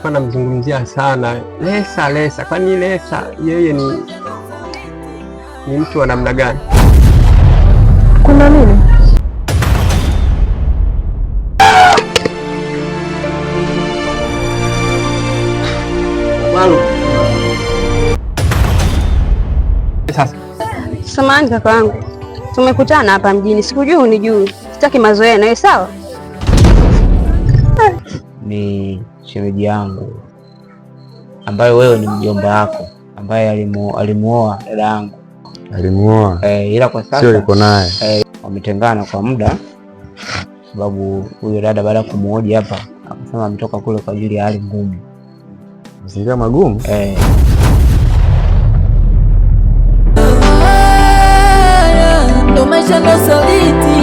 alikuwa anamzungumzia sana Lesa. Kwani Lesa yeye ni mtu wa namna gani? Kuna nini? Sasa samahani kaka wangu, tumekutana hapa mjini, sikujui unijui, sitaki mazoea nawe. Sawa, ni shemeji yangu ambaye wewe ni mjomba wako ambaye alimuoa dada yangu. Alimuoa? Ila kwa sasa sio yuko naye. Wametengana kwa muda, sababu huyo dada baada ya kumuoja hapa akasema ametoka kule kwa ajili ya hali ngumu. Mazingira magumu? Ndo maisha ndo saliti.